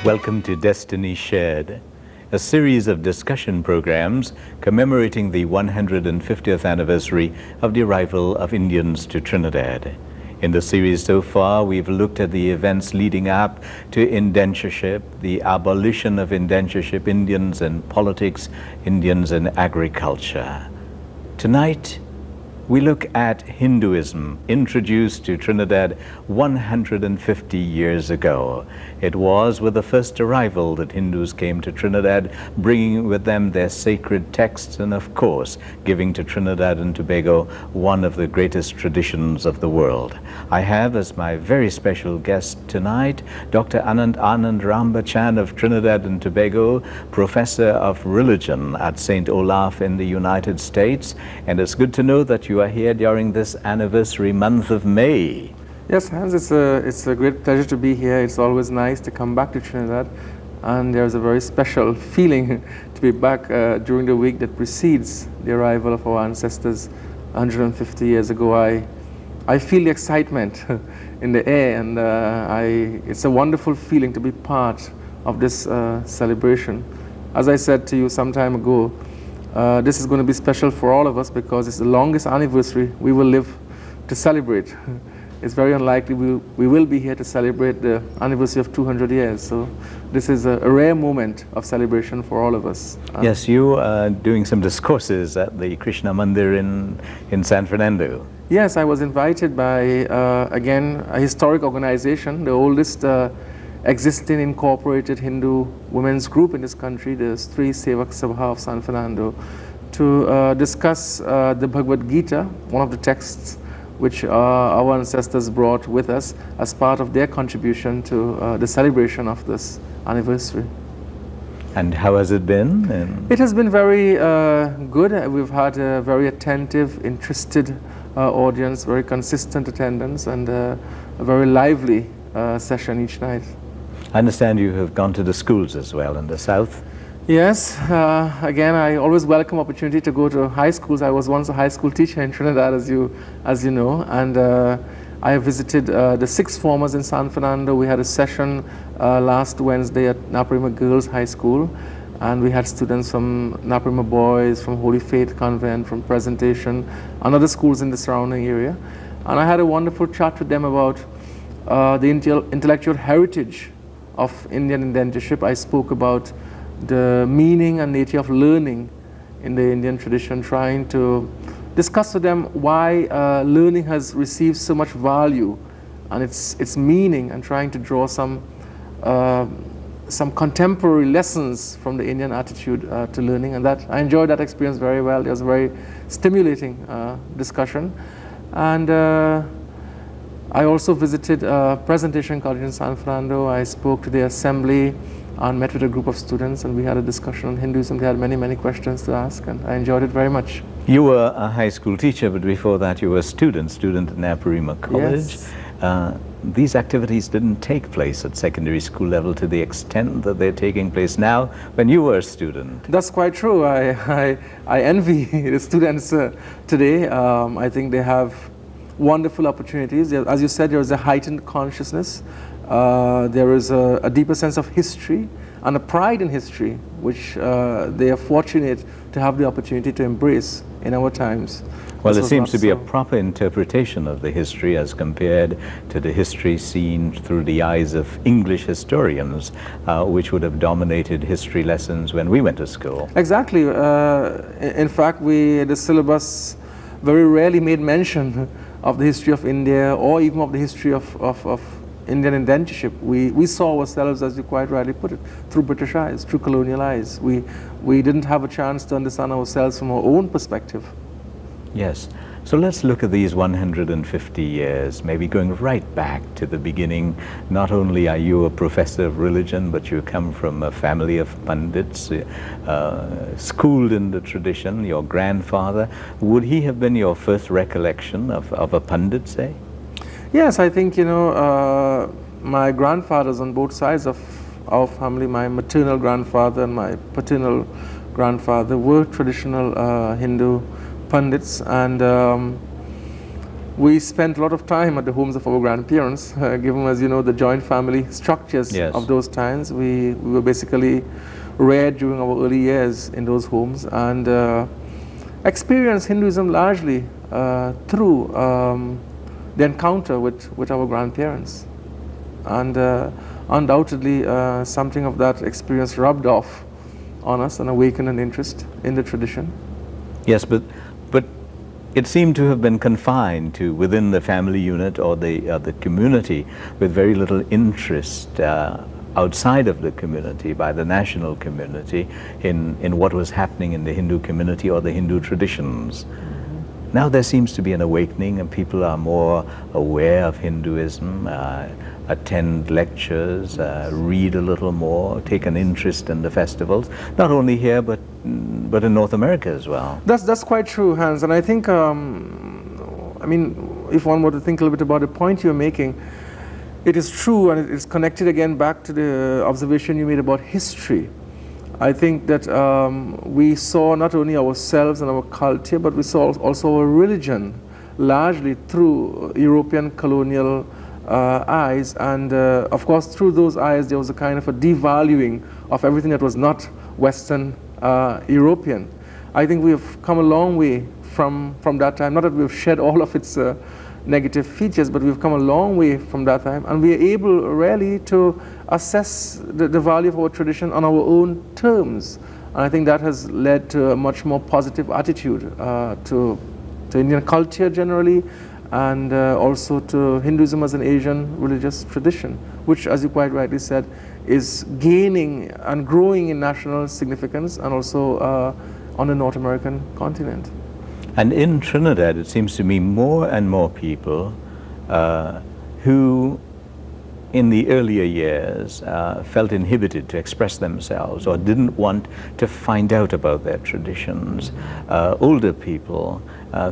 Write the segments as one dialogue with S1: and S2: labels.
S1: Welcome to Destiny Shared, a series of discussion programs commemorating the 150th anniversary of the arrival of Indians to Trinidad. In the series so far, we've looked at the events leading up to indentureship, the abolition of indentureship, Indians in politics, Indians in agriculture. Tonight, we look at Hinduism, introduced to Trinidad 150 years ago. It was with the first arrival that Hindus came to Trinidad, bringing with them their sacred texts and, of course, giving to Trinidad and Tobago one of the greatest traditions of the world. I have as my very special guest tonight, Dr. Anand Rambachan of Trinidad and Tobago, Professor of Religion at St. Olaf in the United States. And it's good to know that you are here during this anniversary month of May.
S2: Yes, Hans, it's a great pleasure to be here. It's always nice to come back to Trinidad, and there's a very special feeling to be back during the week that precedes the arrival of our ancestors 150 years ago. I feel the excitement in the air, and it's a wonderful feeling to be part of this celebration. As I said to you some time ago, this is going to be special for all of us because it's the longest anniversary we will live to celebrate. It's very unlikely we will be here to celebrate the anniversary of 200 years. So this is a rare moment of celebration for all of us.
S1: Yes, you are doing some discourses at the Krishna Mandir in San Fernando.
S2: Yes, I was invited by, again, a historic organization, the oldest existing incorporated Hindu women's group in this country, the Stri Sevak Sabha of San Fernando, to discuss the Bhagavad Gita, one of the texts which our ancestors brought with us as part of their contribution to the celebration of this anniversary.
S1: And how has it been?
S2: It has been very good. We've had a very attentive, interested audience, very consistent attendance, and a very lively session each night.
S1: I understand you have gone to the schools as well in the south.
S2: Yes, again, I always welcome opportunity to go to high schools. I was once a high school teacher in Trinidad, as you know, and I visited the sixth formers in San Fernando. We had a session last Wednesday at Naparima Girls High School, and we had students from Naparima Boys, from Holy Faith Convent, from Presentation, and other schools in the surrounding area. And I had a wonderful chat with them about the intellectual heritage of Indian indentureship. I spoke about the meaning and nature of learning in the Indian tradition, trying to discuss with them why learning has received so much value and its meaning, and trying to draw some contemporary lessons from the Indian attitude to learning. And that I enjoyed that experience very well. It was a very stimulating discussion. And I also visited Presentation College in San Fernando. I spoke to the assembly and met with a group of students, and we had a discussion on Hinduism. They had many questions to ask, and I enjoyed it very much.
S1: You were a high school teacher, but before that you were a student at Naparima College.
S2: Yes.
S1: These activities didn't take place at secondary school level to the extent that they're taking place now when you were a student.
S2: That's quite true. I envy the students today. I think they have wonderful opportunities. As you said, there is a heightened consciousness. There is a deeper sense of history and a pride in history, which they are fortunate to have the opportunity to embrace in our times.
S1: Well, it seems to be a proper interpretation of the history as compared to the history seen through the eyes of English historians, which would have dominated history lessons when we went to school.
S2: Exactly. In fact, the syllabus very rarely made mention of the history of India, or even of the history of Indian indentureship. We saw ourselves, as you quite rightly put it, through British eyes, through colonial eyes. We didn't have a chance to understand ourselves from our own perspective.
S1: Yes. So let's look at these 150 years, maybe going right back to the beginning. Not only are you a professor of religion, but you come from a family of pundits, schooled in the tradition. Your grandfather, would he have been your first recollection of a pundit, say?
S2: Yes, I think, my grandfathers on both sides of our family, my maternal grandfather and my paternal grandfather, were traditional Hindu pundits, and We spent a lot of time at the homes of our grandparents, given, as you know, the joint family structures
S1: Yes.
S2: of those times. We were basically reared during our early years in those homes and experienced Hinduism largely through the encounter with our grandparents. And undoubtedly, something of that experience rubbed off on us and awakened an interest in the tradition.
S1: Yes, but it seemed to have been confined to within the family unit or the community, with very little interest outside of the community, by the national community, in what was happening in the Hindu community or the Hindu traditions. Now there seems to be an awakening, and people are more aware of Hinduism, attend lectures, read a little more, take an interest in the festivals, not only here but in North America as well.
S2: That's quite true, Hans, and I think, I mean, if one were to think a little bit about the point you're making, it is true, and it is connected again back to the observation you made about history. I think that we saw not only ourselves and our culture, but we saw also our religion largely through European colonial eyes, and of course through those eyes there was a kind of a devaluing of everything that was not Western European. I think we have come a long way from that time, not that we've shed all of its negative features, but we've come a long way from that time, and we are able really to assess the value of our tradition on our own terms. And I think that has led to a much more positive attitude to Indian culture generally, and also to Hinduism as an Asian religious tradition, which, as you quite rightly said, is gaining and growing in national significance, and also on the North American continent.
S1: And in Trinidad, it seems to me more and more people who in the earlier years felt inhibited to express themselves or didn't want to find out about their traditions. Older people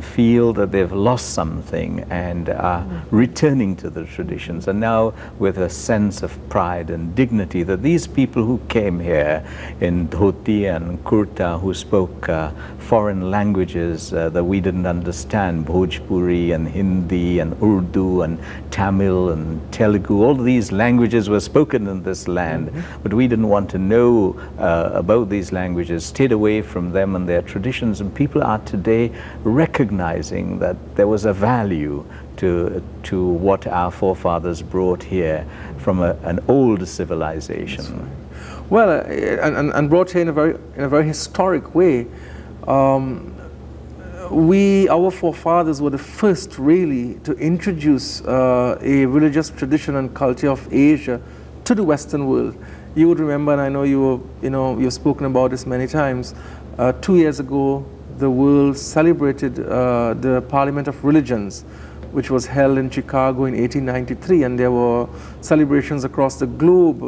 S1: feel that they've lost something and are returning to the traditions, and now with a sense of pride and dignity that these people who came here in dhoti and kurta, who spoke foreign languages that we didn't understand, Bhojpuri and Hindi and Urdu and Tamil and Telugu, all these languages were spoken in this land, but we didn't want to know about these languages, stayed away from them and their traditions, and people are today recognizing that there was a value to what our forefathers brought here from an old civilization.
S2: Right. Well, and brought here in a very historic way. Our forefathers were the first really to introduce a religious tradition and culture of Asia to the Western world. You would remember, and I know you've spoken about this many times, 2 years ago the world celebrated the Parliament of Religions, which was held in Chicago in 1893, and there were celebrations across the globe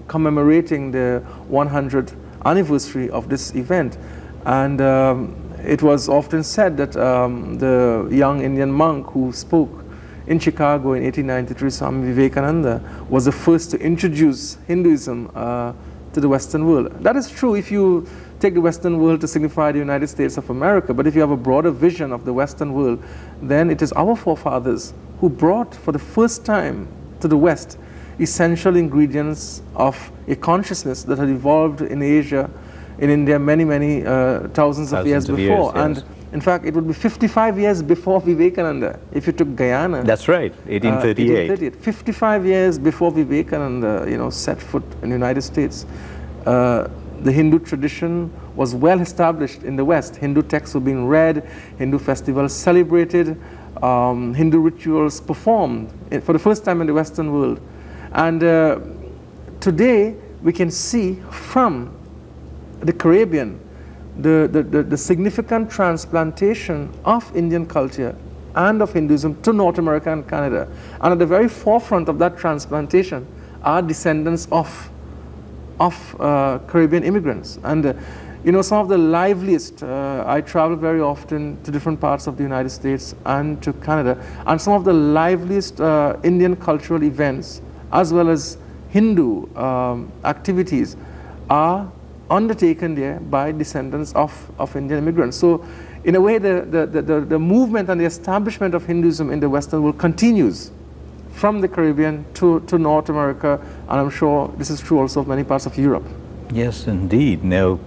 S2: commemorating the 100th anniversary of this event. And it was often said that the young Indian monk who spoke in Chicago in 1893, Swami Vivekananda, was the first to introduce Hinduism to the Western world. That is true if you take the Western world to signify the United States of America, but if you have a broader vision of the Western world, then it is our forefathers who brought for the first time to the West essential ingredients of a consciousness that had evolved in Asia, in India, many thousands of years before. Yes. And in fact, it would be 55 years before Vivekananda, if you took Guyana.
S1: That's right, 1838.
S2: 1838. 55 years before Vivekananda, set foot in the United States. The Hindu tradition was well established in the West. Hindu texts were being read, Hindu festivals celebrated, Hindu rituals performed for the first time in the Western world. And today we can see from the Caribbean the significant transplantation of Indian culture and of Hinduism to North America and Canada. And at the very forefront of that transplantation are descendants of Caribbean immigrants. And some of the liveliest, I travel very often to different parts of the United States and to Canada, and some of the liveliest Indian cultural events as well as Hindu activities are undertaken there by descendants of Indian immigrants. So in a way, the movement and the establishment of Hinduism in the Western world continues from the Caribbean to North America, and I'm sure this is true also of many parts of Europe.
S1: Yes, indeed. Now,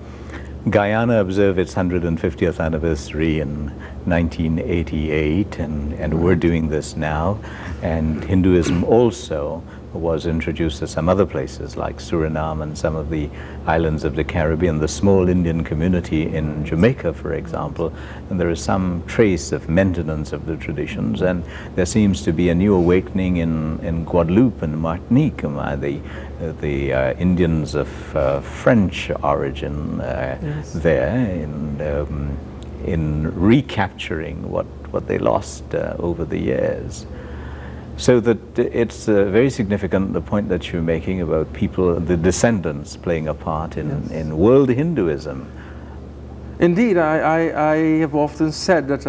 S1: Guyana observed its 150th anniversary in 1988, and we're doing this now. And Hinduism also was introduced to some other places like Suriname and some of the islands of the Caribbean, the small Indian community in Jamaica, for example. And there is some trace of maintenance of the traditions, and there seems to be a new awakening in Guadeloupe and Martinique by the Indians of French origin there in recapturing what they lost over the years. So that it's very significant, the point that you're making about people, the descendants playing a part in world Hinduism.
S2: Indeed, I have often said that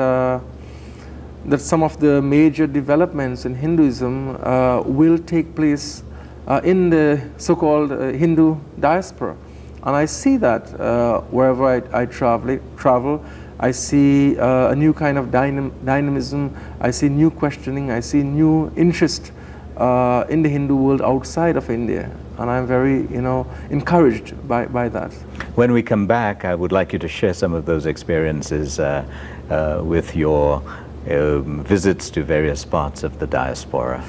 S2: that some of the major developments in Hinduism will take place in the so-called Hindu diaspora. And I see that wherever I travel, I see a new kind of dynamism, I see new questioning, I see new interest in the Hindu world outside of India. And I'm very, encouraged by that.
S1: When we come back, I would like you to share some of those experiences with your visits to various parts of the diaspora.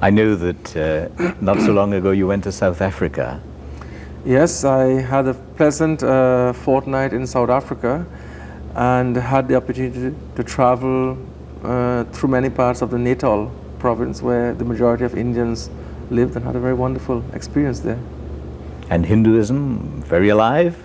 S1: I know that not so long ago you went to South Africa.
S2: Yes, I had a pleasant fortnight in South Africa and had the opportunity to travel through many parts of the Natal province where the majority of Indians lived, and had a very wonderful experience there.
S1: And Hinduism, very alive?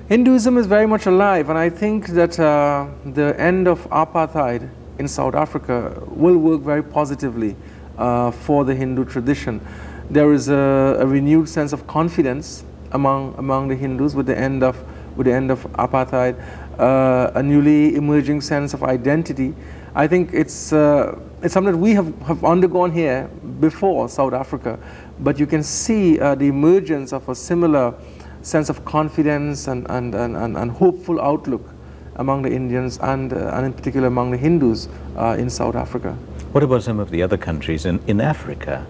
S2: Hinduism is very much alive, and I think that the end of apartheid in South Africa will work very positively for the Hindu tradition. There is a renewed sense of confidence among the Hindus with the end of apartheid, a newly emerging sense of identity. I think it's something that we have undergone here before South Africa, but you can see the emergence of a similar sense of confidence and hopeful outlook among the Indians and in particular among the Hindus in South Africa.
S1: What about some of the other countries in Africa?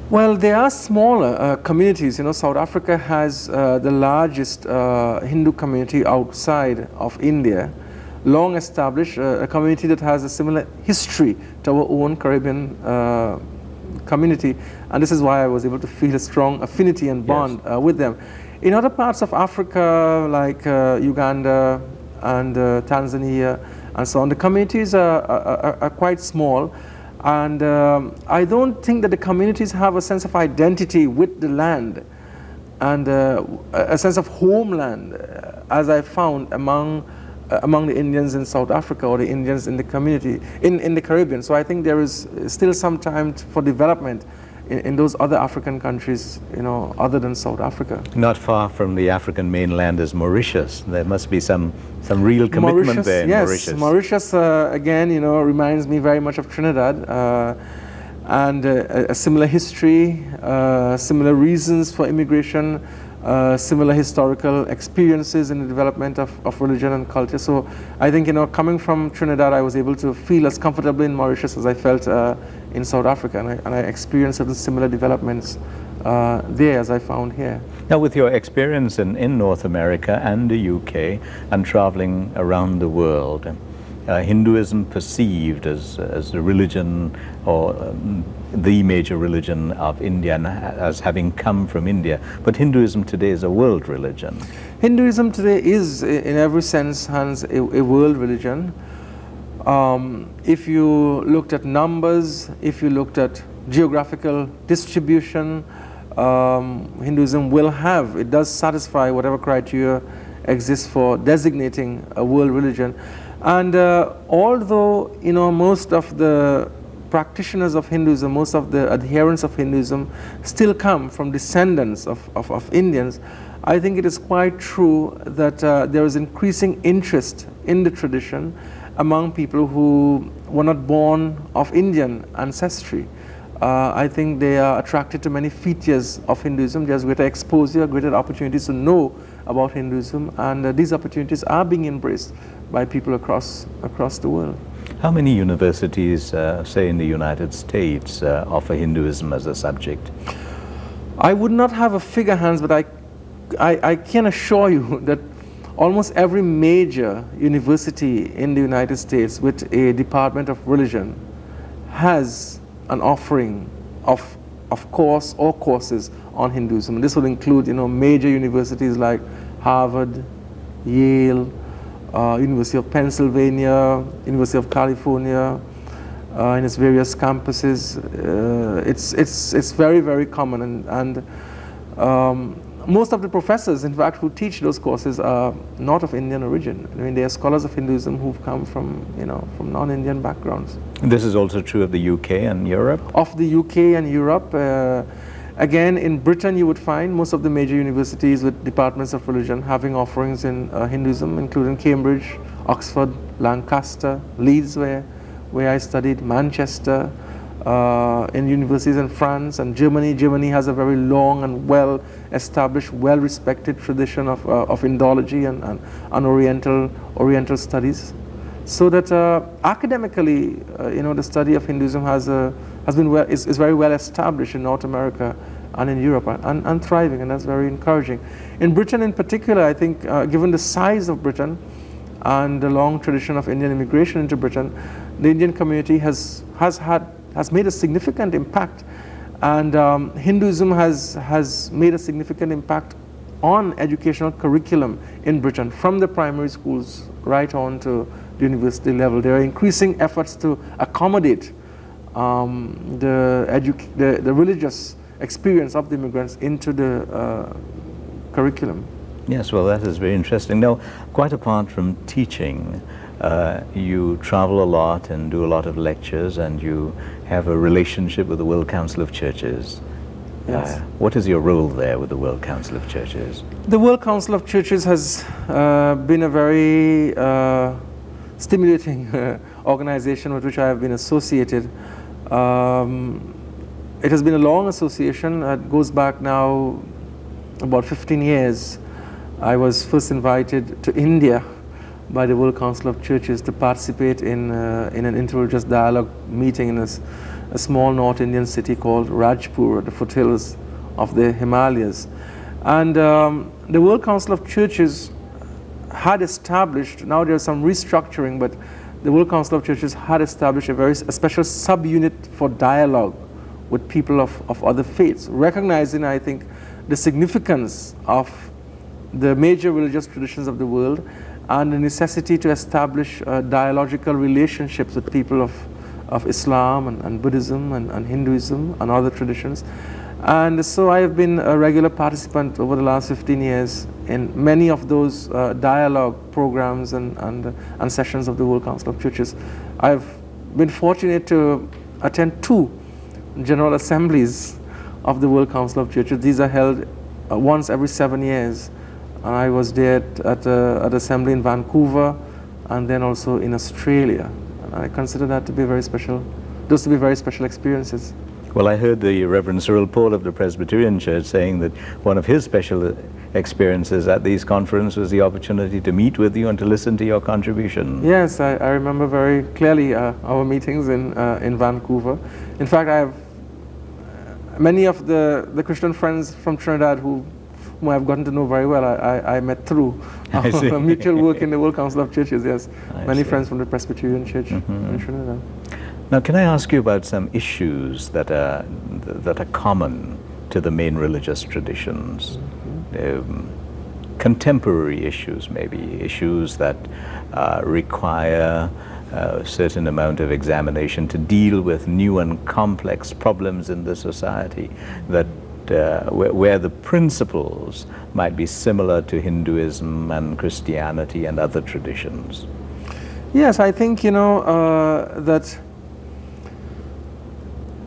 S2: Well, there are smaller communities. South Africa has the largest Hindu community outside of India, long established, a community that has a similar history to our own Caribbean community, and this is why I was able to feel a strong affinity and bond with them. In other parts of Africa, like Uganda and Tanzania and so on, the communities are quite small, and I don't think that the communities have a sense of identity with the land and a sense of homeland, as I found among the Indians in South Africa or the Indians in the community in the Caribbean. So I think there is still some time for development in those other African countries, other than South Africa.
S1: Not far from the African mainland is Mauritius. There must be some real commitment there in Mauritius.
S2: Mauritius again, reminds me very much of Trinidad, and a similar history, similar reasons for immigration, similar historical experiences in the development of religion and culture. So I think, coming from Trinidad, I was able to feel as comfortable in Mauritius as I felt in South Africa, and I experienced certain similar developments there as I found here.
S1: Now, with your experience in North America and the UK and traveling around the world, Hinduism perceived as the religion or the major religion of India and as having come from India, but Hinduism today is a world religion.
S2: Hinduism today is, in every sense, Hans, a world religion. If you looked at numbers, if you looked at geographical distribution, Hinduism it does satisfy whatever criteria exists for designating a world religion. And although most of the practitioners of Hinduism, most of the adherents of Hinduism still come from descendants of Indians, I think it is quite true that there is increasing interest in the tradition among people who were not born of Indian ancestry. I think they are attracted to many features of Hinduism. There's greater exposure, greater opportunities to know about Hinduism, and these opportunities are being embraced by people across the world.
S1: How many universities, say in the United States, offer Hinduism as a subject?
S2: I would not have a figure, Hans, but I can assure you that almost every major university in the United States with a department of religion has an offering of course or courses on Hinduism. This will include, major universities like Harvard, Yale, University of Pennsylvania, University of California, in its various campuses. It's very, very common, and most of the professors, in fact, who teach those courses are not of Indian origin. I mean, they are scholars of Hinduism who've come from non-Indian backgrounds.
S1: This is also true of the UK and Europe?
S2: Of the UK and Europe. Again, in Britain, you would find most of the major universities with departments of religion having offerings in Hinduism, including Cambridge, Oxford, Lancaster, Leeds, where I studied, Manchester, in universities in France and Germany. Germany has a very long and well-established, well-respected tradition of Indology and Oriental studies. So that academically, the study of Hinduism is very well established in North America and in Europe, and thriving, and that's very encouraging. In Britain, in particular, I think, given the size of Britain and the long tradition of Indian immigration into Britain, the Indian community has made a significant impact, and Hinduism has made a significant impact on educational curriculum in Britain, from the primary schools right on to the university level. There are increasing efforts to accommodate the religious experience of the immigrants into the curriculum.
S1: Yes, well, that is very interesting. Now, quite apart from teaching, you travel a lot and do a lot of lectures, and you have a relationship with the World Council of Churches.
S2: Yes.
S1: What is your role there with the World Council of Churches?
S2: The World Council of Churches has been a very stimulating organization with which I have been associated. It has been a long association. It goes back now about 15 years. I was first invited to India by the World Council of Churches to participate in an interreligious dialogue meeting in a small North Indian city called Rajpur, at the foothills of the Himalayas. And the World Council of Churches had established, now there's some restructuring, but the World Council of Churches had established a special subunit for dialogue with people of other faiths, recognizing, I think, the significance of the major religious traditions of the world and the necessity to establish dialogical relationships with people of Islam and Buddhism and Hinduism and other traditions. And so I have been a regular participant over the last 15 years in many of those dialogue programs and sessions of the World Council of Churches. I've been fortunate to attend 2 General Assemblies of the World Council of Churches. These are held once every 7 years. And I was there at an assembly in Vancouver, and then also in Australia. And I consider that to be very special, those to be very special experiences.
S1: Well, I heard the Reverend Cyril Paul of the Presbyterian Church saying that one of his special experiences at these conferences was the opportunity to meet with you and to listen to your contribution.
S2: Yes, I remember very clearly our meetings in Vancouver. In fact, I have many of the Christian friends from Trinidad whom I've gotten to know very well. I met through our mutual work in the World Council of Churches, yes. Many friends from the Presbyterian Church in Trinidad.
S1: Now, can I ask you about some issues that are common to the main religious traditions? Contemporary issues, maybe, issues that require a certain amount of examination to deal with new and complex problems in the society, that where the principles might be similar to Hinduism and Christianity and other traditions.
S2: Yes, I think, that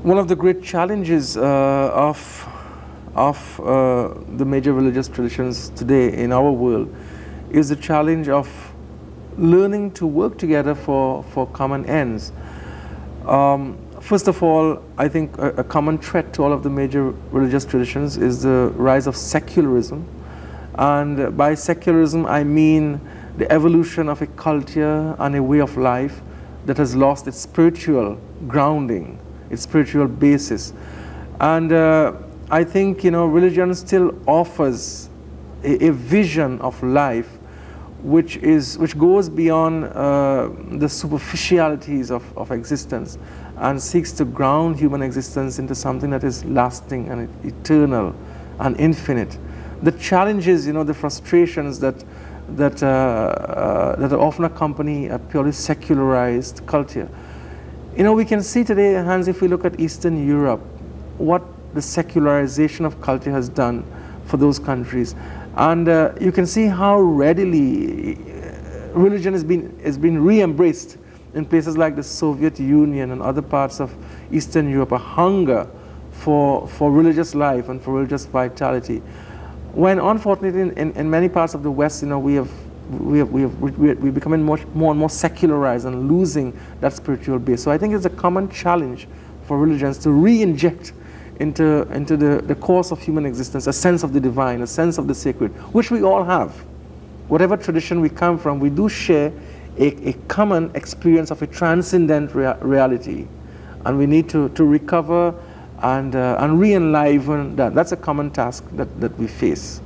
S2: One of the great challenges of the major religious traditions today in our world is the challenge of learning to work together for common ends. First of all, I think a common threat to all of the major religious traditions is the rise of secularism. And by secularism, I mean the evolution of a culture and a way of life that has lost its spiritual grounding, its spiritual basis. And I think, religion still offers a vision of life which goes beyond the superficialities of existence and seeks to ground human existence into something that is lasting and eternal and infinite. The challenges, the frustrations that often accompany a purely secularized culture. We can see today, Hans, if we look at Eastern Europe, what the secularization of culture has done for those countries. And you can see how readily religion has been re-embraced in places like the Soviet Union and other parts of Eastern Europe, a hunger for religious life and for religious vitality. When unfortunately in many parts of the West, we're becoming more and more secularized and losing that spiritual base. So I think it's a common challenge for religions to re-inject into the course of human existence a sense of the divine, a sense of the sacred, which we all have. Whatever tradition we come from, we do share a common experience of a transcendent reality, and we need to recover and re-enliven that. That's a common task that we face.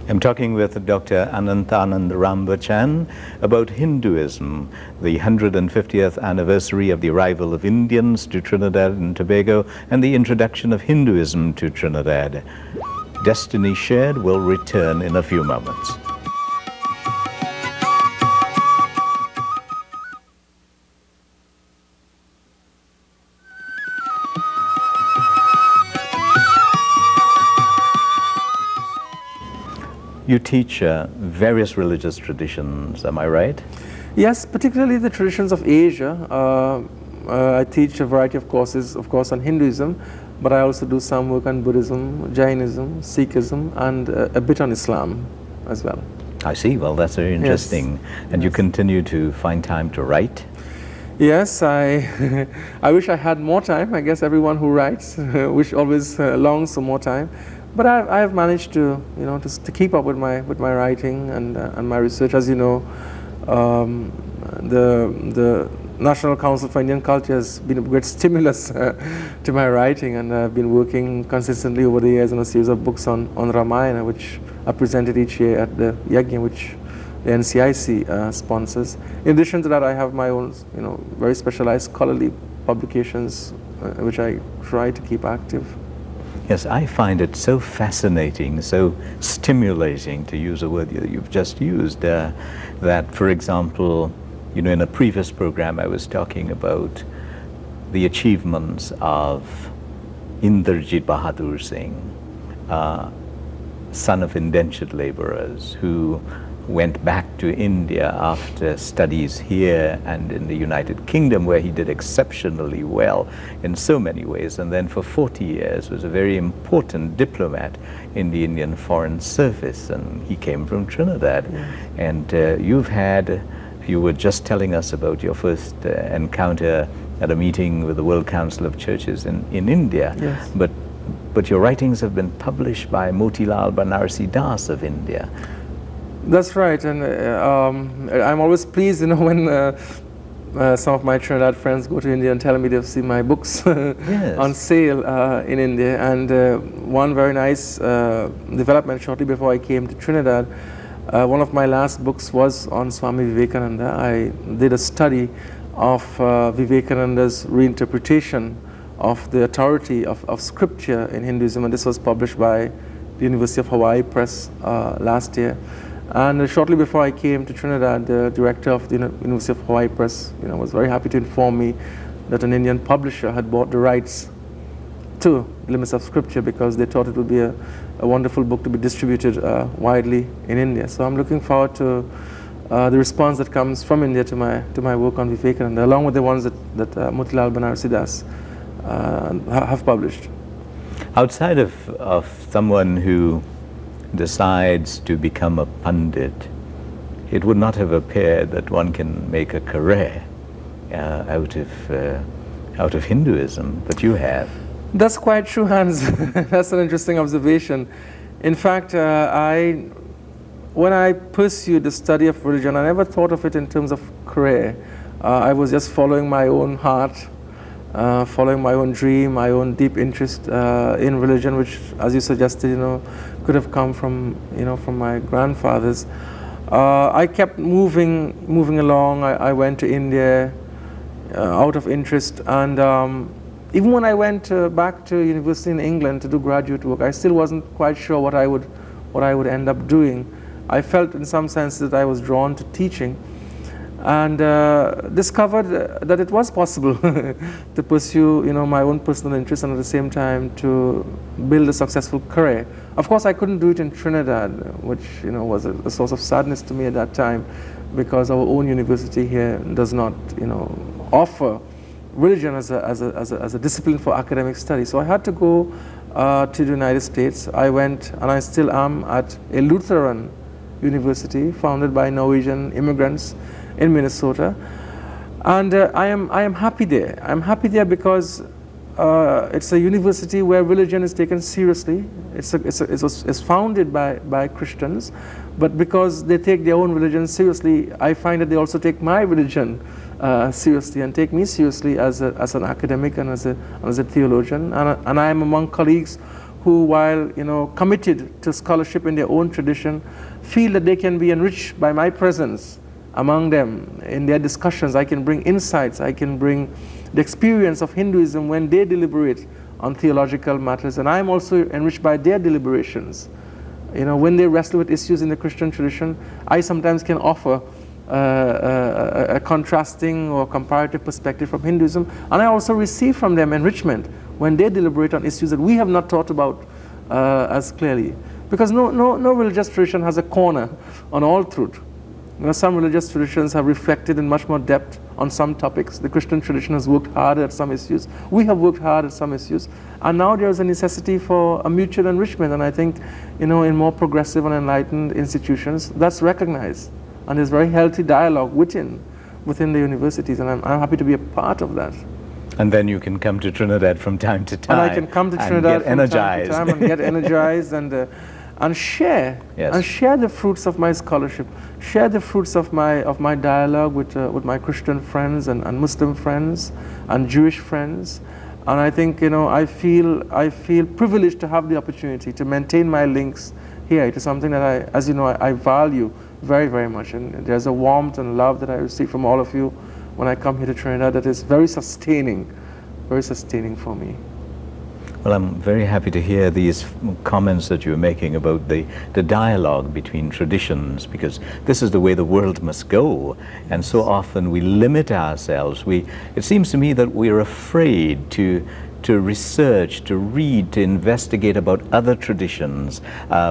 S1: I'm talking with Dr. Anantanand Rambachan about Hinduism, the 150th anniversary of the arrival of Indians to Trinidad and Tobago, and the introduction of Hinduism to Trinidad. Destiny Shared will return in a few moments. You teach various religious traditions, am I right?
S2: Yes, particularly the traditions of Asia. I teach a variety of courses, of course, on Hinduism, but I also do some work on Buddhism, Jainism, Sikhism, and a bit on Islam as well.
S1: I see. Well, that's very interesting.
S2: Yes.
S1: And you continue to find time to write?
S2: Yes, I wish I had more time. I guess everyone who writes wish always longs for more time. But I have managed to keep up with my writing and my research. As you know, the National Council for Indian Culture has been a great stimulus to my writing, and I've been working consistently over the years on a series of books on Ramayana, which are presented each year at the Yajna, which the NCIC sponsors. In addition to that, I have my own, very specialized scholarly publications, which I try to keep active.
S1: Yes, I find it so fascinating, so stimulating, to use a word that you've just used, that, for example, in a previous program I was talking about the achievements of Indrajit Bahadur Singh, son of indentured laborers, who went back to India after studies here and in the United Kingdom, where he did exceptionally well in so many ways, and then for 40 years was a very important diplomat in the Indian Foreign Service, and he came from Trinidad. Yeah. And you were just telling us about your first encounter at a meeting with the World Council of Churches in India.
S2: Yes.
S1: But your writings have been published by Motilal Banarsi Das of India.
S2: That's right, and I'm always pleased, when some of my Trinidad friends go to India and tell me they've seen my books
S1: yes.
S2: on sale in India. And one very nice development shortly before I came to Trinidad, one of my last books was on Swami Vivekananda. I did a study of Vivekananda's reinterpretation of the authority of scripture in Hinduism, and this was published by the University of Hawaii Press last year. And shortly before I came to Trinidad, the director of the University of Hawaii Press, was very happy to inform me that an Indian publisher had bought the rights to Limits of Scripture, because they thought it would be a wonderful book to be distributed widely in India. So I'm looking forward to the response that comes from India to my work on Vivekananda, along with the ones that Motilal Banarsi Das have published.
S1: Outside of someone who decides to become a pundit, it would not have appeared that one can make a career out of Hinduism, but you have.
S2: That's quite true, Hans. That's an interesting observation. In fact, when I pursued the study of religion, I never thought of it in terms of career. I was just following my own heart, following my own dream, my own deep interest in religion, which, as you suggested, could have come from, from my grandfathers. I kept moving along. I went to India out of interest, and even when I went back to university in England to do graduate work, I still wasn't quite sure what I would end up doing. I felt in some sense that I was drawn to teaching, and discovered that it was possible to pursue my own personal interest and at the same time to build a successful career. Of course, I couldn't do it in Trinidad, which was a source of sadness to me at that time, because our own university here does not offer religion as a discipline for academic study. So I had to go to the United States. I went, and I still am, at a Lutheran university founded by Norwegian immigrants in Minnesota, and I am happy there. I'm happy there because it's a university where religion is taken seriously. It's founded by Christians, but because they take their own religion seriously, I find that they also take my religion seriously and take me seriously as an academic and as a theologian. And I am among colleagues who, while committed to scholarship in their own tradition, feel that they can be enriched by my presence among them in their discussions. I can bring insights. I can bring the experience of Hinduism when they deliberate on theological matters, and I'm also enriched by their deliberations. When they wrestle with issues in the Christian tradition, I sometimes can offer a contrasting or comparative perspective from Hinduism, and I also receive from them enrichment when they deliberate on issues that we have not thought about as clearly. Because no religious tradition has a corner on all truth. Some religious traditions have reflected in much more depth on some topics. The Christian tradition has worked hard at some issues. We have worked hard at some issues. And now there is a necessity for a mutual enrichment. And I think, in more progressive and enlightened institutions, that's recognized. And there's very healthy dialogue within the universities. And I'm happy to be a part of that.
S1: And then you can come to Trinidad from time to time.
S2: And I can come to Trinidad from time to time and get energized and share,
S1: yes,
S2: and share the fruits of my scholarship, share the fruits of my dialogue with my Christian friends and Muslim friends and Jewish friends. And I think I feel privileged to have the opportunity to maintain my links here. It is something that I value very, very much, and there's a warmth and love that I receive from all of you when I come here to Trinidad that is very sustaining for me.
S1: Well, I'm very happy to hear these comments that you're making about the dialogue between traditions, because this is the way the world must go. And so often we limit ourselves. It seems to me that we're afraid to research, to read, to investigate about other traditions,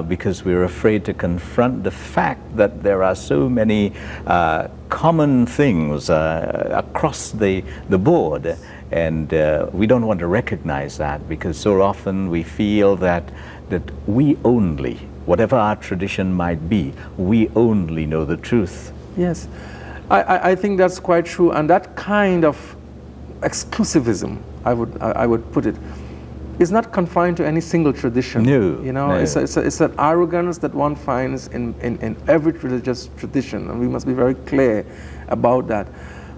S1: because we're afraid to confront the fact that there are so many common things across the board. And we don't want to recognize that, because so often we feel that we only, whatever our tradition might be, we only know the truth.
S2: Yes, I think that's quite true, and that kind of exclusivism, I would put it, is not confined to any single tradition.
S1: No,
S2: no. It's an arrogance that one finds in every religious tradition, and we must be very clear about that.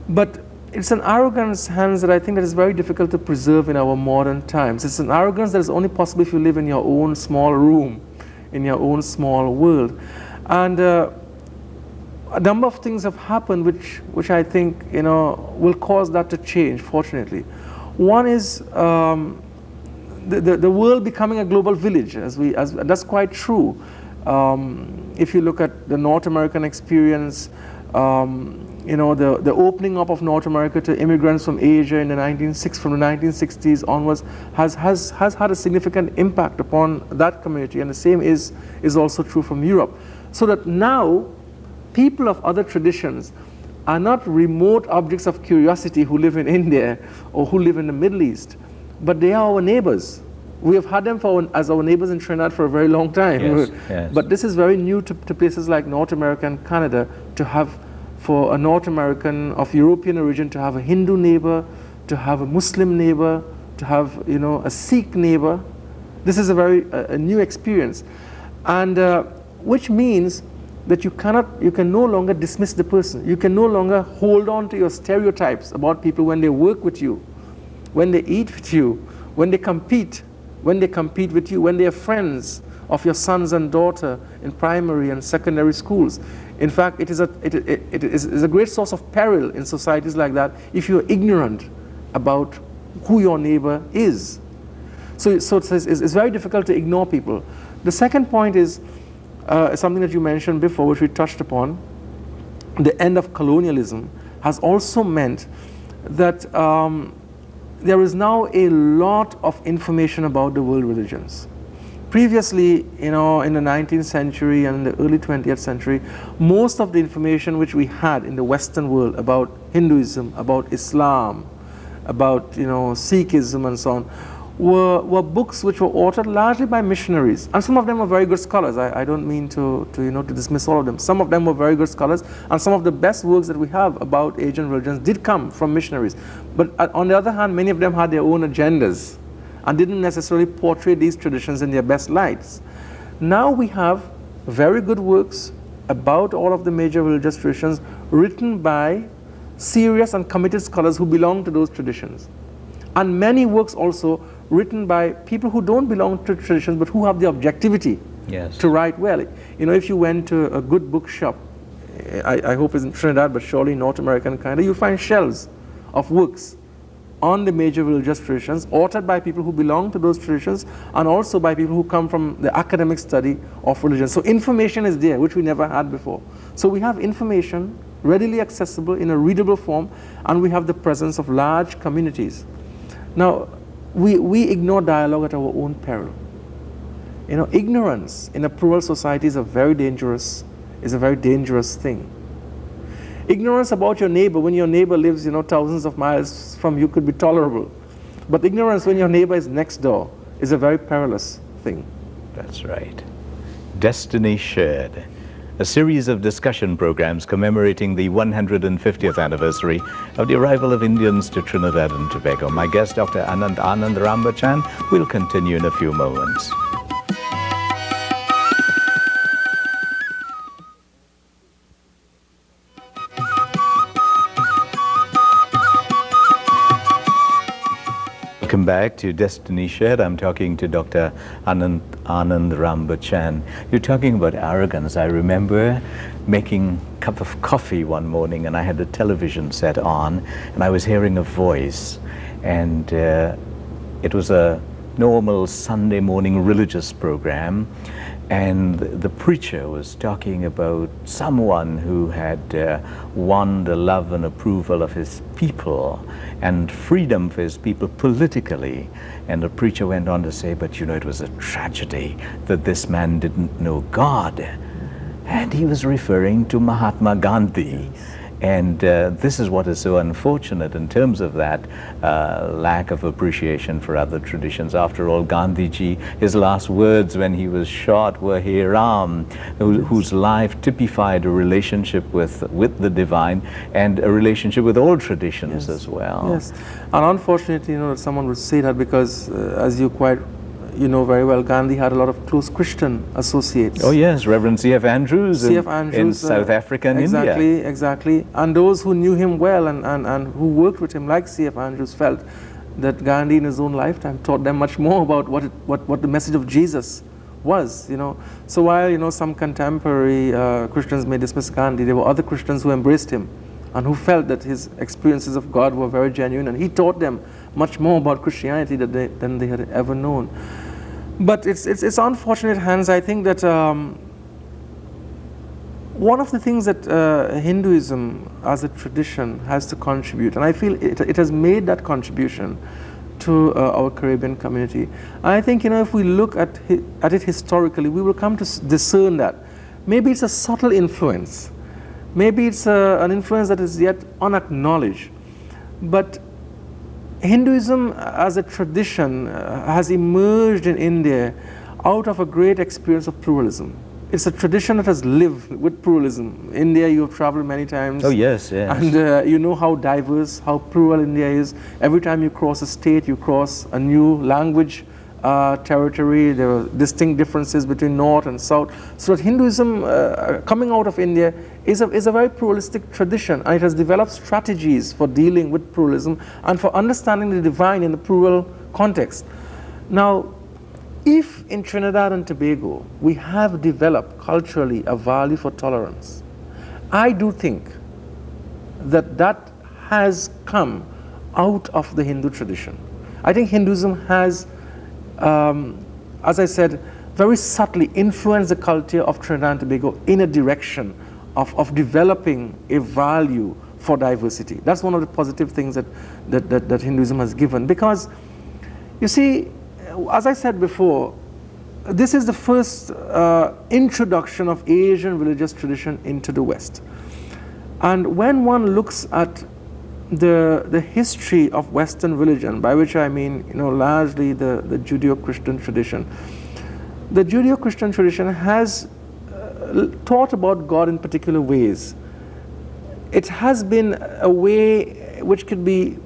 S2: But it's an arrogance, Hans, that I think that is very difficult to preserve in our modern times. It's an arrogance that is only possible if you live in your own small room, in your own small world. And a number of things have happened which I think will cause that to change, fortunately. One is the world becoming a global village, that's quite true. If you look at the North American experience, the opening up of North America to immigrants from Asia in the 1960s onwards has had a significant impact upon that community, and the same is also true from Europe. So that now people of other traditions are not remote objects of curiosity who live in India or who live in the Middle East. but they are our neighbors. We have had them as our neighbors in Trinidad for a very long time.
S1: Yes, yes.
S2: But this is very new to places like North America and Canada, to have, for a North American of European origin, to have a Hindu neighbor, to have a Muslim neighbor, to have, you know, a Sikh neighbor. This is a very new experience, and which means that you can no longer dismiss the person. You can no longer hold on to your stereotypes about people when they work with you, when they eat with you, when they compete with you, when they are friends of your sons and daughter in primary and secondary schools. In fact, it is a great source of peril in societies like that if you are ignorant about who your neighbor is. So it's very difficult to ignore people. The second point is something that you mentioned before, which we touched upon. The end of colonialism has also meant that there is now a lot of information about the world religions. Previously, you know, in the 19th century and the early 20th century, most of the information which we had in the Western world about Hinduism, about Islam, about, you know, Sikhism and so on, were books which were authored largely by missionaries, and some of them were very good scholars. I don't mean to dismiss all of them. Some of them were very good scholars, and some of the best works that we have about Asian religions did come from missionaries. But on the other hand, many of them had their own agendas and didn't necessarily portray these traditions in their best lights. Now we have very good works about all of the major religious traditions written by serious and committed scholars who belong to those traditions, and many works also written by people who don't belong to traditions but who have the objectivity to write well. You know, if you went to a good bookshop, I hope it's in Trinidad, but surely North America and Canada, you'll find shelves of works on the major religious traditions, authored by people who belong to those traditions, and also by people who come from the academic study of religion. So information is there, which we never had before. So we have information readily accessible in a readable form, and we have the presence of large communities. Now, we ignore dialogue at our own peril. You know, ignorance in a plural society is a very dangerous thing. Ignorance about your neighbor when your neighbor lives, you know, thousands of miles from you could be tolerable. But ignorance when your neighbor is next door is a very perilous thing.
S1: That's right. Destiny Shared, a series of discussion programs commemorating the 150th anniversary of the arrival of Indians to Trinidad and Tobago. My guest, Dr. Anand Rambachan, will continue in a few moments. Welcome back to Destiny Shared. I'm talking to Dr. Anand Rambachan. You're talking about arrogance. I remember making a cup of coffee one morning, and I had the television set on, and I was hearing a voice, and it was a normal Sunday morning religious program, and the preacher was talking about someone who had won the love and approval of his people and freedom for his people politically. And the preacher went on to say, but you know, it was a tragedy that this man didn't know God. And he was referring to Mahatma Gandhi. And this is what is so unfortunate in terms of that lack of appreciation for other traditions. After all, Gandhiji, his last words when he was shot were "He Ram," whose life typified a relationship with the divine and a relationship with all traditions as well.
S2: Yes, and unfortunately, you know, someone would say that because, as you know very well, Gandhi had a lot of close Christian associates.
S1: Oh yes, Reverend C.F. Andrews, in South Africa and India.
S2: Exactly. And those who knew him well and who worked with him, like C.F. Andrews, felt that Gandhi in his own lifetime taught them much more about what the message of Jesus was, you know. So while, you know, some contemporary Christians may dismiss Gandhi, there were other Christians who embraced him and who felt that his experiences of God were very genuine, and he taught them much more about Christianity than they had ever known. But it's unfortunate, Hans. I think that one of the things that Hinduism as a tradition has to contribute, and I feel it has made that contribution to our Caribbean community. I think, you know, if we look at it historically, we will come to discern that maybe it's a subtle influence, maybe it's an influence that is yet unacknowledged, but Hinduism as a tradition has emerged in India out of a great experience of pluralism. It's a tradition that has lived with pluralism. India, you have traveled many times.
S1: Oh, yes, yes.
S2: And you know how diverse, how plural India is. Every time you cross a state, you cross a new language territory. There are distinct differences between North and South. So that Hinduism coming out of India is a very pluralistic tradition, and it has developed strategies for dealing with pluralism and for understanding the divine in the plural context. Now, if in Trinidad and Tobago we have developed culturally a value for tolerance, I do think that that has come out of the Hindu tradition. I think Hinduism has, as I said, very subtly influenced the culture of Trinidad and Tobago in a direction of developing a value for diversity. That's one of the positive things that Hinduism has given. Because, you see, as I said before, this is the first introduction of Asian religious tradition into the West. And when one looks at the history of Western religion, by which I mean, largely the Judeo-Christian tradition, the Judeo-Christian tradition has taught about God in particular ways. It has been a way which could be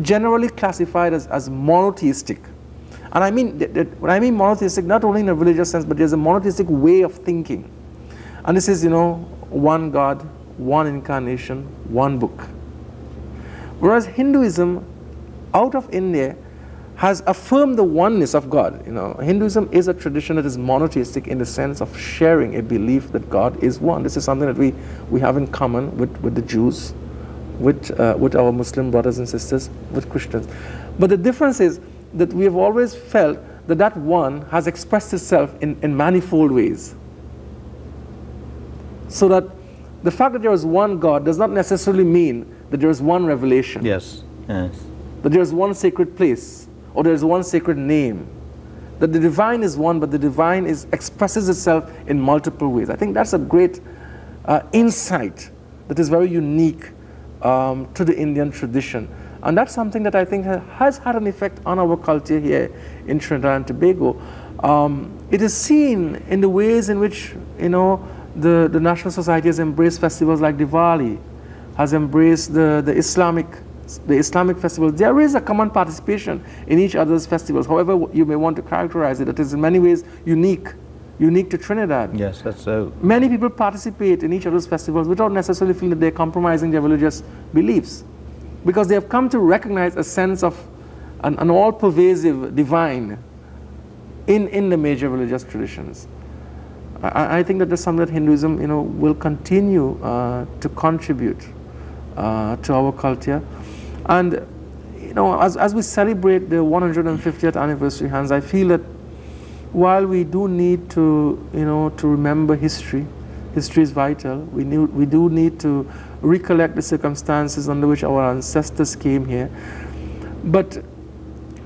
S2: generally classified as monotheistic. And I mean, when I mean monotheistic, not only in a religious sense, but there's a monotheistic way of thinking. And this is, one God, one incarnation, one book. Whereas Hinduism, out of India, has affirmed the oneness of God. Hinduism is a tradition that is monotheistic in the sense of sharing a belief that God is one. This is something that we have in common with the Jews, with our Muslim brothers and sisters, with Christians. But the difference is that we have always felt that one has expressed itself in manifold ways. So that the fact that there is one God does not necessarily mean that there is one revelation.
S1: Yes, yes.
S2: That there is one sacred place, or there is one sacred name. That the divine is one, but the divine expresses itself in multiple ways. I think that's a great insight that is very unique to the Indian tradition. And that's something that I think has had an effect on our culture here in Trinidad and Tobago. It is seen in the ways in which, the National Society has embraced festivals like Diwali, has embraced the Islamic festivals. There is a common participation in each other's festivals, however you may want to characterize it. It is in many ways unique to Trinidad.
S1: Yes, that's so.
S2: Many people participate in each other's festivals without necessarily feeling that they're compromising their religious beliefs, because they have come to recognize a sense of an all-pervasive divine in the major religious traditions. I think that that's something that Hinduism, will continue to contribute to our culture. And, as we celebrate the 150th anniversary, Hans, I feel that while we do need to, to remember history is vital. We do need to recollect the circumstances under which our ancestors came here. But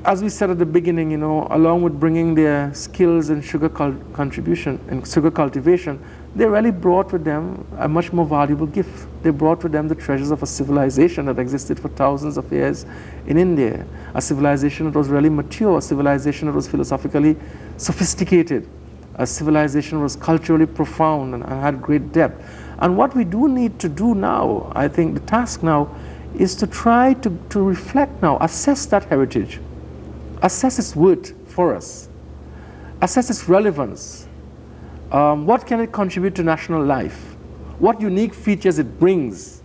S2: as we said at the beginning, along with bringing their skills in sugar contribution and sugar cultivation, they really brought with them a much more valuable gift. They brought with them the treasures of a civilization that existed for thousands of years in India, a civilization that was really mature, a civilization that was philosophically sophisticated, a civilization that was culturally profound and had great depth. And what we do need to do now, I think the task now, is to try to reflect now, assess that heritage, assess its worth for us, assess its relevance. What can it contribute to national life? What unique features it brings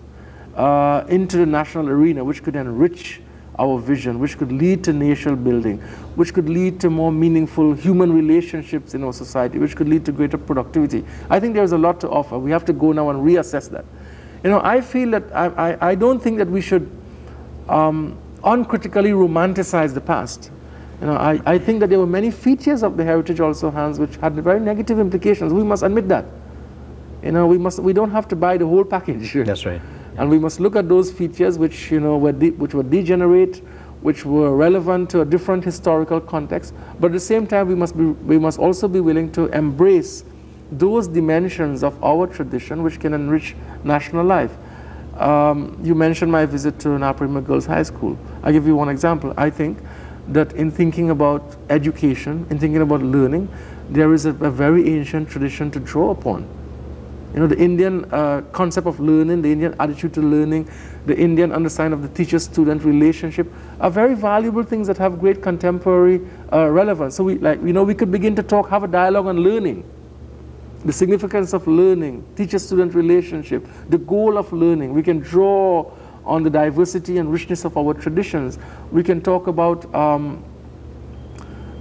S2: into the national arena, which could enrich our vision, which could lead to nation building, which could lead to more meaningful human relationships in our society, which could lead to greater productivity. I think there's a lot to offer. We have to go now and reassess that. I feel that I don't think that we should uncritically romanticize the past. I think that there were many features of the heritage also, Hans, which had very negative implications. We must admit that. We don't have to buy the whole package.
S1: That's right.
S2: And we must look at those features which which were degenerate, which were relevant to a different historical context. But at the same time, we must also be willing to embrace those dimensions of our tradition which can enrich national life. You mentioned my visit to Naparima Girls High School. I'll give you one example. I think that in thinking about education, in thinking about learning, there is a very ancient tradition to draw upon. You know, the Indian concept of learning, the Indian attitude to learning, the Indian understanding of the teacher-student relationship are very valuable things that have great contemporary relevance. So we could begin to talk, have a dialogue on learning, the significance of learning, teacher-student relationship, the goal of learning. We can draw on the diversity and richness of our traditions. We can talk about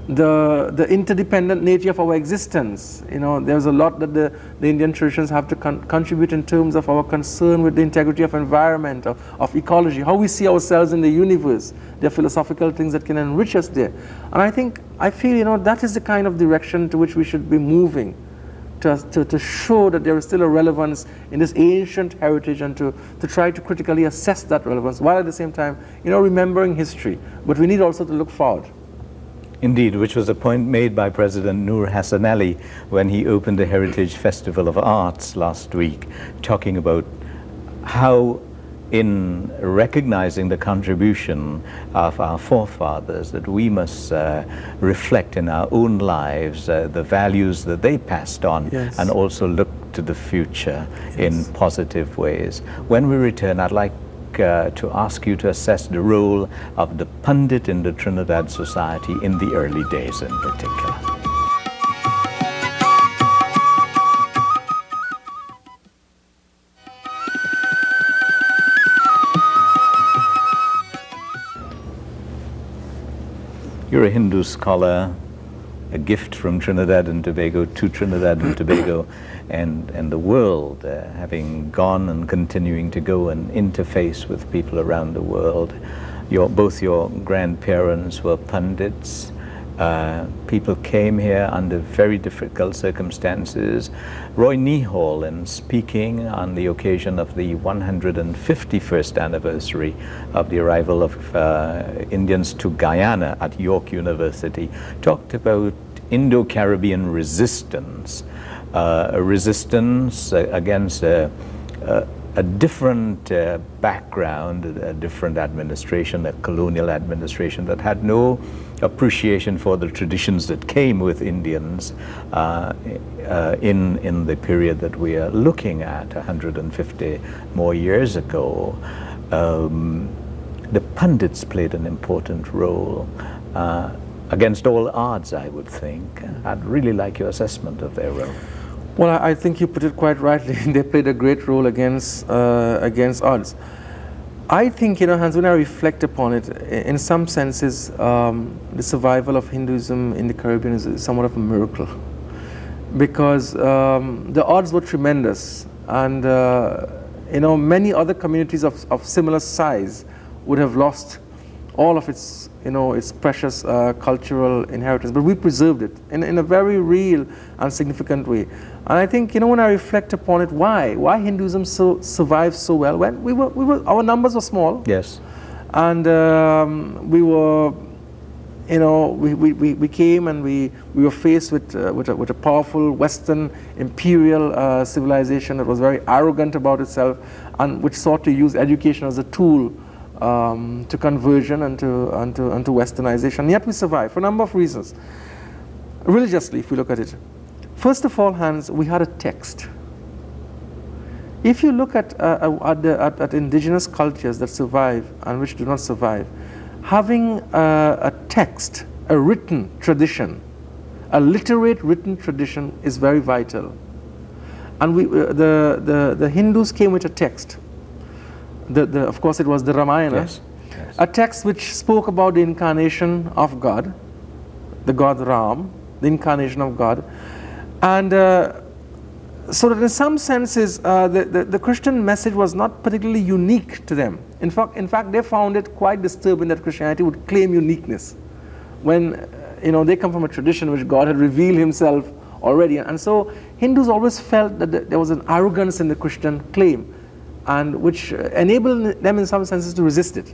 S2: the interdependent nature of our existence. You know, there's a lot that the Indian traditions have to contribute in terms of our concern with the integrity of environment, of ecology, how we see ourselves in the universe. There are philosophical things that can enrich us there. And I feel, you know, that is the kind of direction to which we should be moving, to show that there is still a relevance in this ancient heritage, and to try to critically assess that relevance, while at the same time, you know, remembering history. But we need also to look forward.
S1: Indeed, which was a point made by President Noor Hassan Ali when he opened the Heritage Festival of Arts last week, talking about how, in recognizing the contribution of our forefathers, that we must reflect in our own lives the values that they passed on,
S2: Yes.
S1: and also look to the future in positive ways. When we return, I'd like to ask you to assess the role of the pundit in the Trinidad society in the early days in particular. You're a Hindu scholar, a gift from Trinidad and Tobago to Trinidad and Tobago and the world, having gone and continuing to go and interface with people around the world. Both your grandparents were pundits. People came here under very difficult circumstances. Roy Nihal, in speaking on the occasion of the 151st anniversary of the arrival of Indians to Guyana at York University, talked about Indo-Caribbean resistance, a resistance against a different background, a different administration, a colonial administration that had no appreciation for the traditions that came with Indians in the period that we are looking at, 150 more years ago. The pundits played an important role, against all odds, I would think. I'd really like your assessment of their role.
S2: Well, I think you put it quite rightly. They played a great role against odds. I think, you know, Hans, when I reflect upon it, in some senses, the survival of Hinduism in the Caribbean is somewhat of a miracle, because the odds were tremendous, and you know, many other communities of similar size would have lost all of its, you know, its precious cultural inheritance, but we preserved it in a very real and significant way. And I think, you know, when I reflect upon it, why Hinduism survived so well? When our numbers were small.
S1: Yes.
S2: And we were, you know, we came and we were faced with a powerful Western imperial civilization that was very arrogant about itself, and which sought to use education as a tool to conversion and to westernization. And yet we survived for a number of reasons. Religiously, if we look at it. First of all, Hans, we had a text. If you look at indigenous cultures that survive and which do not survive, having a text, a written tradition, a literate written tradition is very vital. And the Hindus came with a text. Of course, it was the Ramayana,
S1: yes. Yes.
S2: A text which spoke about the incarnation of God, the god Ram, the incarnation of God. And so that in some senses, the Christian message was not particularly unique to them. In fact, they found it quite disturbing that Christianity would claim uniqueness, when you know, they come from a tradition which God had revealed himself already. And so Hindus always felt that there was an arrogance in the Christian claim, and which enabled them in some senses to resist it.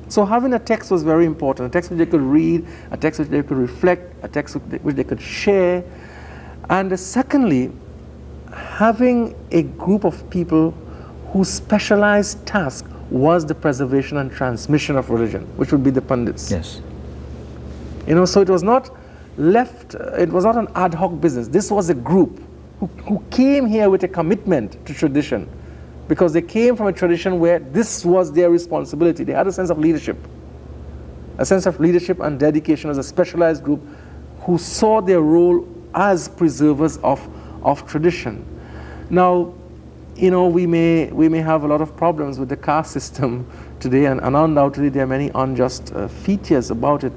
S2: So having a text was very important, a text which they could read, a text which they could reflect, a text which they could share. And secondly, having a group of people whose specialized task was the preservation and transmission of religion, which would be the Pandits.
S1: Yes.
S2: You know, so it was not left, it was not an ad hoc business. This was a group who came here with a commitment to tradition, because they came from a tradition where this was their responsibility. They had a sense of leadership and dedication as a specialized group who saw their role as preservers of tradition. Now, you know, we may have a lot of problems with the caste system today, and undoubtedly there are many unjust features about it.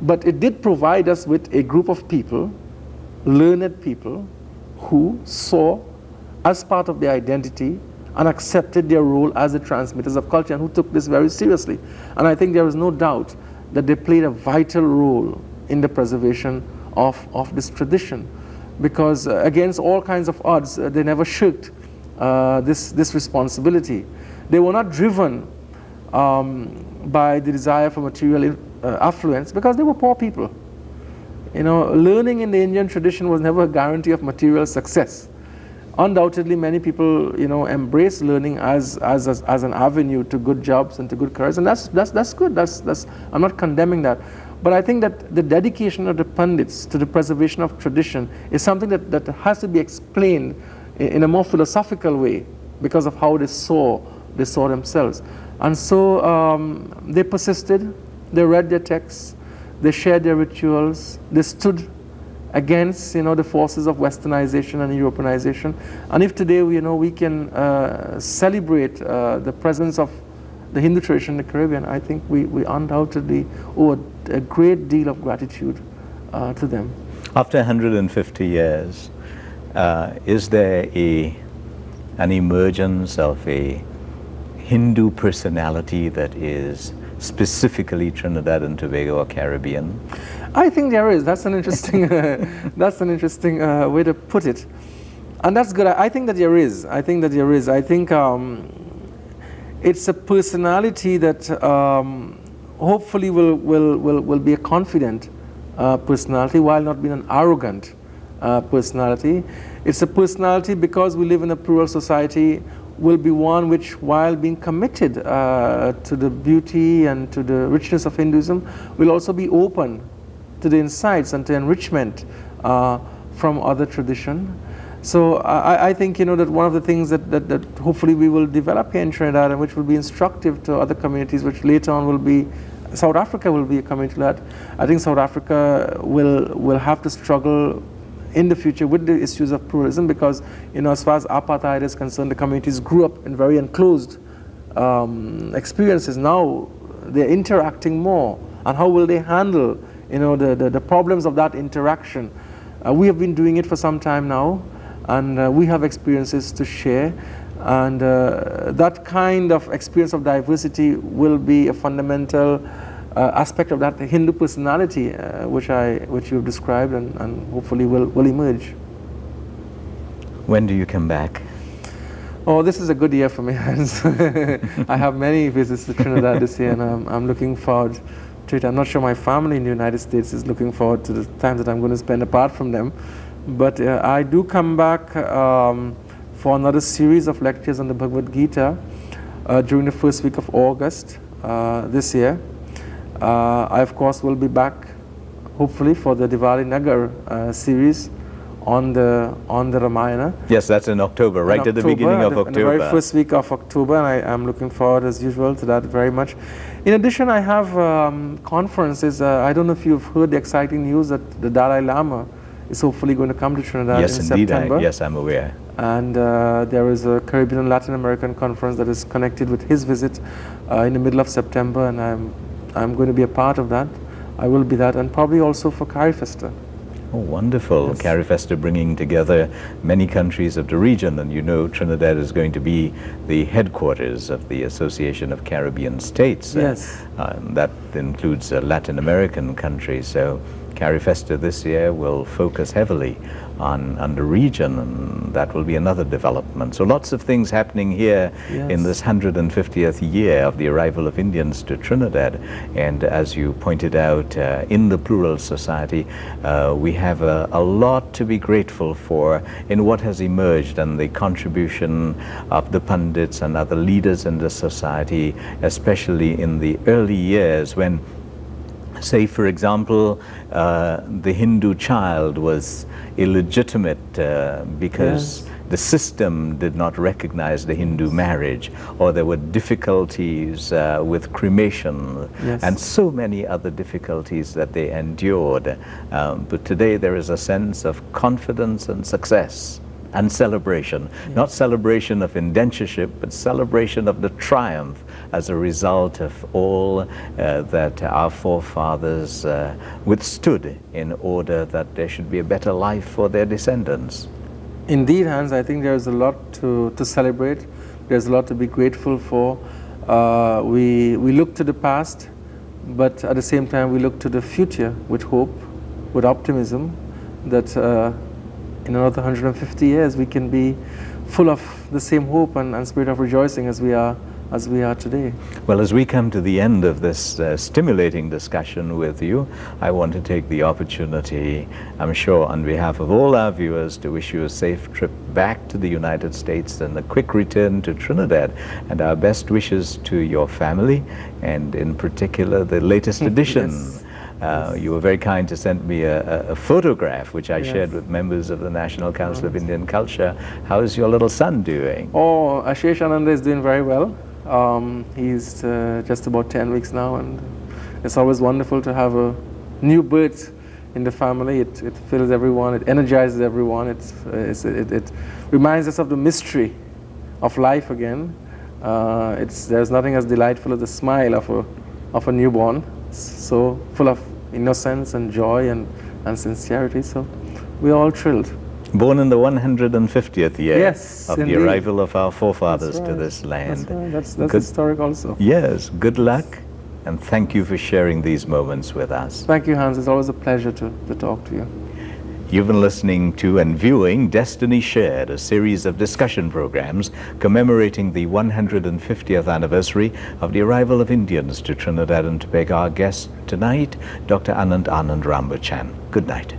S2: But it did provide us with a group of people, learned people, who saw as part of their identity and accepted their role as the transmitters of culture, and who took this very seriously. And I think there is no doubt that they played a vital role in the preservation of this tradition, because against all kinds of odds, they never shirked this responsibility. They were not driven by the desire for material affluence, because they were poor people. You know, learning in the Indian tradition was never a guarantee of material success. Undoubtedly, many people, you know, embrace learning as an avenue to good jobs and to good careers, and that's good. I'm not condemning that, but I think that the dedication of the Pandits to the preservation of tradition is something that has to be explained in a more philosophical way, because of how they saw themselves. And so they persisted. They read their texts. They shared their rituals. They stood against, you know, the forces of westernization and Europeanization. And if today we can celebrate the presence of the Hindu tradition in the Caribbean, I think we undoubtedly owe a great deal of gratitude to them.
S1: After 150 years, is there an emergence of a Hindu personality that is specifically Trinidad and Tobago or Caribbean?
S2: I think there is. That's an interesting way to put it, and that's good. I think that there is. I think it's a personality that hopefully will be a confident personality, while not being an arrogant personality. It's a personality, because we live in a plural society, will be one which, while being committed to the beauty and to the richness of Hinduism, will also be open to the insights and to enrichment from other tradition. So I think, you know, that one of the things that hopefully we will develop here in Trinidad, and which will be instructive to other communities, which later on will be, South Africa will be a community that I think South Africa will have to struggle in the future with the issues of pluralism, because, you know, as far as apartheid is concerned, the communities grew up in very enclosed experiences. Now they're interacting more, and how will they handle, you know, the problems of that interaction? We have been doing it for some time now, and we have experiences to share, and that kind of experience of diversity will be a fundamental aspect of that Hindu personality, which you've described, and hopefully will emerge.
S1: When do you come back?
S2: Oh, this is a good year for me. I have many visits to Trinidad this year, and I'm looking forward to it. I'm not sure my family in the United States is looking forward to the time that I'm going to spend apart from them, but I do come back for another series of lectures on the Bhagavad Gita during the first week of August this year. I, of course, will be back, hopefully, for the Diwali Nagar series on the Ramayana.
S1: Yes, that's in October, right at the beginning of October.
S2: In the very first week of October, and I'm looking forward, as usual, to that very much. In addition, I have conferences. I don't know if you've heard the exciting news that the Dalai Lama is hopefully going to come to Trinidad in September.
S1: Yes, I'm aware.
S2: And there is a Caribbean and Latin American conference that is connected with his visit in the middle of September, and I'm going to be a part of that. I will be that, and probably also for CariFesta.
S1: Oh, wonderful. Yes. CariFesta bringing together many countries of the region, and you know Trinidad is going to be the headquarters of the Association of Caribbean States.
S2: Yes.
S1: That includes Latin American countries, so Carifesta this year will focus heavily on the region, and that will be another development. So lots of things happening here in this 150th year of the arrival of Indians to Trinidad. And as you pointed out, in the plural society, we have a lot to be grateful for in what has emerged and the contribution of the pundits and other leaders in the society, especially in the early years when, say, for example, the Hindu child was illegitimate because the system did not recognize the Hindu marriage, or there were difficulties with cremation, and so many other difficulties that they endured. But today there is a sense of confidence and success and celebration, not celebration of indentureship, but celebration of the triumph as a result of all that our forefathers withstood in order that there should be a better life for their descendants.
S2: Indeed, Hans, I think there's a lot to celebrate. There's a lot to be grateful for. We look to the past, but at the same time we look to the future with hope, with optimism, that in another 150 years we can be full of the same hope and spirit of rejoicing as we are today.
S1: Well, as we come to the end of this stimulating discussion with you, I want to take the opportunity, I'm sure on behalf of all our viewers, to wish you a safe trip back to the United States and a quick return to Trinidad, and our best wishes to your family, and in particular the latest edition. You were very kind to send me a photograph, which I shared with members of the National Council of Indian Culture. How is your little son doing?
S2: Oh, Ashish Ananda is doing very well. He's just about 10 weeks now, and it's always wonderful to have a new birth in the family. It fills everyone, it energizes everyone, it reminds us of the mystery of life again. There's nothing as delightful as the smile of a newborn, so full of innocence and joy and sincerity, so we're all thrilled.
S1: Born in the 150th year of
S2: indeed.
S1: the arrival of our forefathers to this land.
S2: That's historic also.
S1: Yes, good luck, and thank you for sharing these moments with us.
S2: Thank you, Hans. It's always a pleasure to talk to you.
S1: You've been listening to and viewing Destiny Shared, a series of discussion programs commemorating the 150th anniversary of the arrival of Indians to Trinidad and Tobago. Our guest tonight, Dr. Anand Rambachan. Good night.